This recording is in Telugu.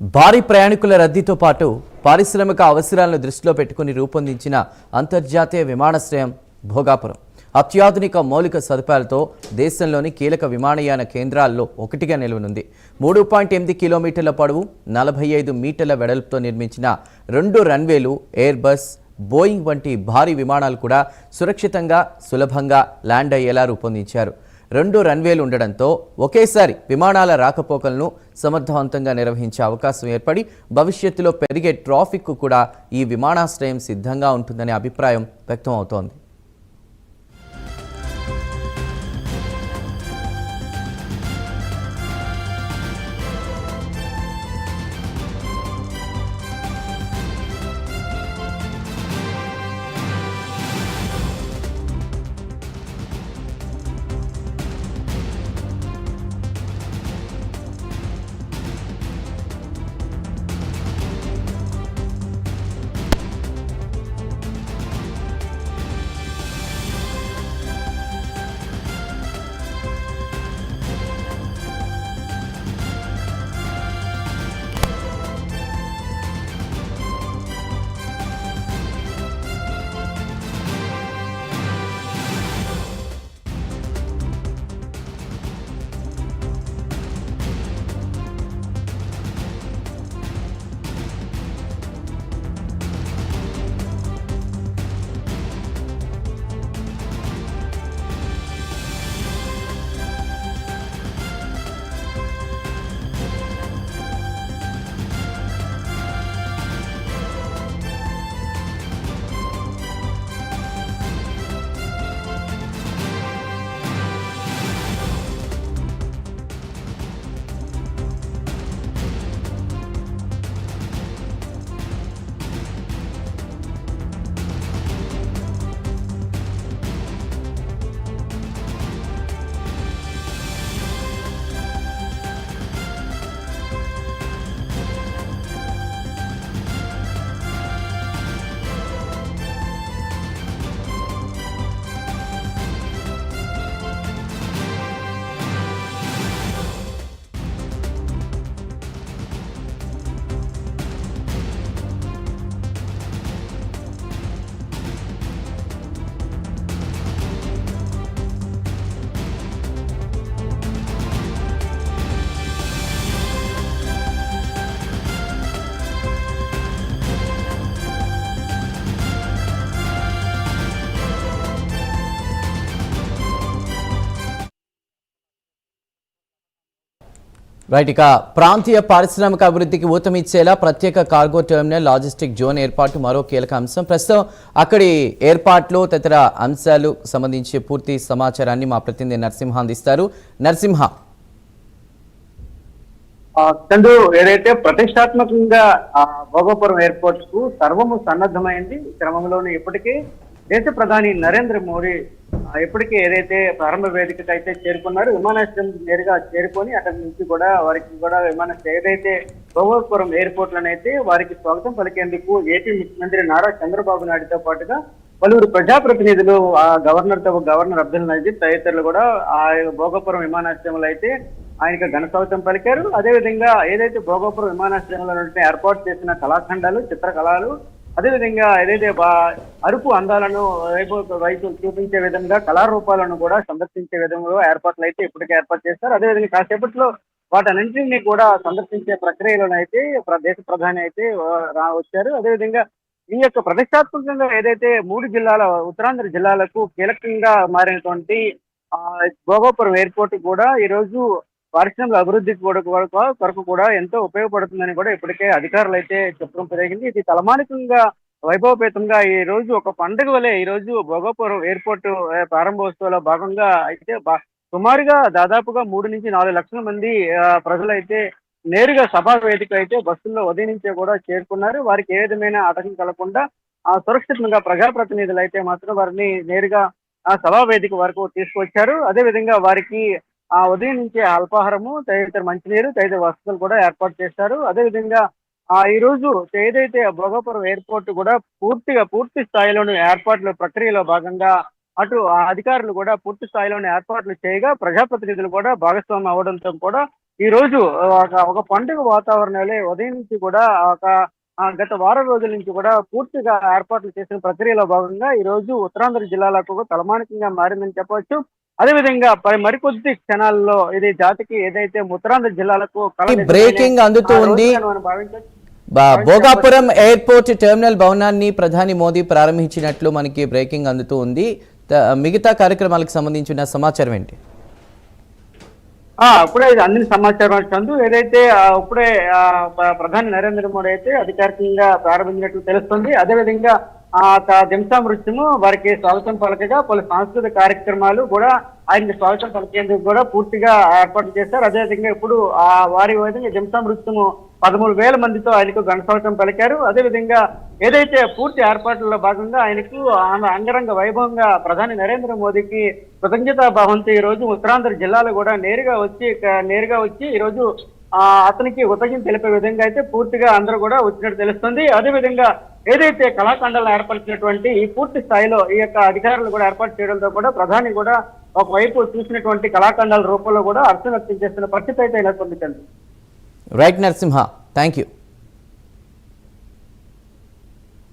భారీ ప్రయాణికుల రద్దీతో పాటు పారిశ్రామిక అవసరాలను దృష్టిలో పెట్టుకుని రూపొందించిన అంతర్జాతీయ విమానాశ్రయం భోగాపురం అత్యాధునిక మౌలిక సదుపాయాలతో దేశంలోని కీలక విమానయాన కేంద్రాల్లో ఒకటిగా నిలవనుంది. 3.8 కిలోమీటర్ల పొడవు, 45 మీటర్ల వెడల్పుతో నిర్మించిన 2 రన్వేలు ఎయిర్ బస్, బోయింగ్ వంటి భారీ విమానాలు కూడా సురక్షితంగా, సులభంగా ల్యాండ్ అయ్యేలా రూపొందించారు. 2 రన్వేలు ఉండడంతో ఒకేసారి విమానాల రాకపోకలను సమర్థవంతంగా నిర్వహించే అవకాశం ఏర్పడి భవిష్యత్తులో పెరిగే ట్రాఫిక్ కూడా ఈ విమానాశ్రయం సిద్ధంగా ఉంటుందనే అభిప్రాయం వ్యక్తం అవుతోంది. రైట్, ఇక ప్రాంతీయ పారిశ్రామిక అభివృద్ధికి ఊతమిచ్చేలా ప్రత్యేక కార్గో టెర్మినల్, లాజిస్టిక్ జోన్ ఏర్పాటు మరో కీలక అంశం. ప్రస్తుతం అక్కడి ఏర్పాట్లు తదితర అంశాలు సంబంధించి పూర్తి సమాచారాన్ని మా ప్రతినిధి నరసింహ అందిస్తారు. నరసింహ, చందు, ఏదైతే ప్రతిష్టాత్మకంగా భోగాపురం ఎయిర్పోర్ట్ కు సర్వము సన్నద్ధమైంది. క్రమంలోనే ఇప్పటికీ దేశ ప్రధాని నరేంద్ర మోడీ ఇప్పటికే ఏదైతే ప్రారంభ వేదికకు అయితే చేరుకున్నారు, విమానాశ్రయం నేరుగా చేరుకొని అక్కడి నుంచి కూడా వారికి కూడా విమానాశ్రయం ఏదైతే భోగాపురం ఎయిర్పోర్ట్ లోనైతే వారికి స్వాగతం పలికేందుకు ఏపీ ముఖ్యమంత్రి నారా చంద్రబాబు నాయుడుతో పాటుగా పలువురు ప్రజాప్రతినిధులు, గవర్నర్ అబ్దుల్ నజీర్ తదితరులు కూడా ఆ భోగాపురం విమానాశ్రయంలో అయితే ఆయనకు ఘన స్వాగతం పలికారు. అదేవిధంగా ఏదైతే భోగాపురం విమానాశ్రయంలో ఏర్పాటు చేసిన కళాఖండాలు, చిత్రకళలు, అదేవిధంగా ఏదైతే అరుపు అందాలను వైపు చూపించే విధంగా కళారూపాలను కూడా సందర్శించే విధంగా ఏర్పాట్లు అయితే ఇప్పటికే ఏర్పాటు చేస్తారు. అదేవిధంగా కాసేపట్లో వాటన్నింటినీ కూడా సందర్శించే ప్రక్రియలోనైతే దేశ ప్రధాని అయితే వచ్చారు. అదేవిధంగా ఈ యొక్క ప్రతిష్టాత్మకంగా ఏదైతే 3 జిల్లాల, ఉత్తరాంధ్ర జిల్లాలకు కీలకంగా మారినటువంటి భోగాపురం ఎయిర్పోర్ట్ కూడా ఈ రోజు పారిశ్రామిక అభివృద్ధి కొరకు కూడా ఎంతో ఉపయోగపడుతుందని కూడా ఇప్పటికే అధికారులు అయితే చెప్పడం జరిగింది. ఇది తలమానికంగా, వైభవపేతంగా ఈ రోజు ఒక పండుగ వలె ఈ రోజు భోగాపురం ఎయిర్పోర్ట్ ప్రారంభోత్సవంలో భాగంగా అయితే సుమారుగా దాదాపుగా 3 నుంచి 4 లక్షల మంది ప్రజలు అయితే నేరుగా సభా వేదిక అయితే బస్సుల్లో ఉదయం నుంచే కూడా చేరుకున్నారు. వారికి ఏ విధమైన ఆటంకం కలగకుండా సురక్షితంగా ప్రజాప్రతినిధులు అయితే మాత్రం వారిని నేరుగా సభా వేదిక వరకు తీసుకొచ్చారు. అదేవిధంగా వారికి ఉదయం నుంచే అల్పాహారము, తదితర మంచినీరు, తదితర వసతులు కూడా ఏర్పాటు చేశారు. అదేవిధంగా ఈ రోజు ఏదైతే భోగాపురం ఎయిర్పోర్ట్ కూడా పూర్తి స్థాయిలోని ఏర్పాట్ల ప్రక్రియలో భాగంగా అటు అధికారులు కూడా పూర్తి స్థాయిలోని ఏర్పాట్లు చేయగా ప్రజాప్రతినిధులు కూడా భాగస్వామ్యం అవడంతో కూడా ఈ రోజు ఒక పండుగ వాతావరణాలే ఉదయం నుంచి కూడా గత వారం రోజుల నుంచి కూడా పూర్తిగా ఏర్పాట్లు చేసిన ప్రక్రియలో భాగంగా ఈ రోజు ఉత్తరాంధ్ర జిల్లాలకు తలమానికంగా మారిందని చెప్పవచ్చు. అదేవిధంగా మరికొద్ది క్షణాల్లో ఇది జాతికి ఏదైతే ఉత్తరాంధ్ర జిల్లాలకు బ్రేకింగ్ అందుతూ ఉంది. భోగాపురం ఎయిర్పోర్ట్ టెర్మినల్ భవనాన్ని ప్రధాని మోదీ ప్రారంభించినట్లు మనకి బ్రేకింగ్ అందుతూ ఉంది. మిగతా కార్యక్రమాలకు సంబంధించిన సమాచారం ఏంటి? ఇప్పుడే ఇది అందిన సమాచారం చందు. ఏదైతే ఇప్పుడే ప్రధాని నరేంద్ర మోడీ అయితే అధికారికంగా ప్రారంభించినట్లు తెలుస్తుంది. అదేవిధంగా దింసా నృత్యము వారికి స్వాగతం పలకగా పలు సాంస్కృతిక కార్యక్రమాలు కూడా ఆయనకి స్వాగతం పలికేందుకు కూడా పూర్తిగా ఏర్పాటు చేశారు. అదేవిధంగా ఇప్పుడు వారి విధంగా దింసా నృత్యము 13,000 మందితో ఆయనకు ఘన స్వాగతం పలికారు. అదేవిధంగా ఏదైతే పూర్తి ఏర్పాట్లలో భాగంగా ఆయనకు అంగరంగ వైభవంగా ప్రధాని నరేంద్ర మోదీకి కృతజ్ఞతా భావంతో ఈ రోజు ఉత్తరాంధ్ర జిల్లాలో కూడా నేరుగా వచ్చి ఈ రోజు అతనికి కృతజ్ఞత తెలిపే విధంగా అయితే పూర్తిగా అందరూ కూడా వచ్చినట్టు తెలుస్తుంది. అదేవిధంగా ఏదైతే కళాఖండాలను ఏర్పరిచినటువంటి ఈ పూర్తి స్థాయిలో ఈ యొక్క అధికారులు కూడా ఏర్పాటు చేయడంతో కూడా ప్రధాని కూడా ఒకవైపు చూసినటువంటి కళాఖండాల రూపంలో కూడా హర్షం వ్యక్తం చేస్తున్న పరిస్థితి అయితే నెలకొంది. Right Narasimha, thank you.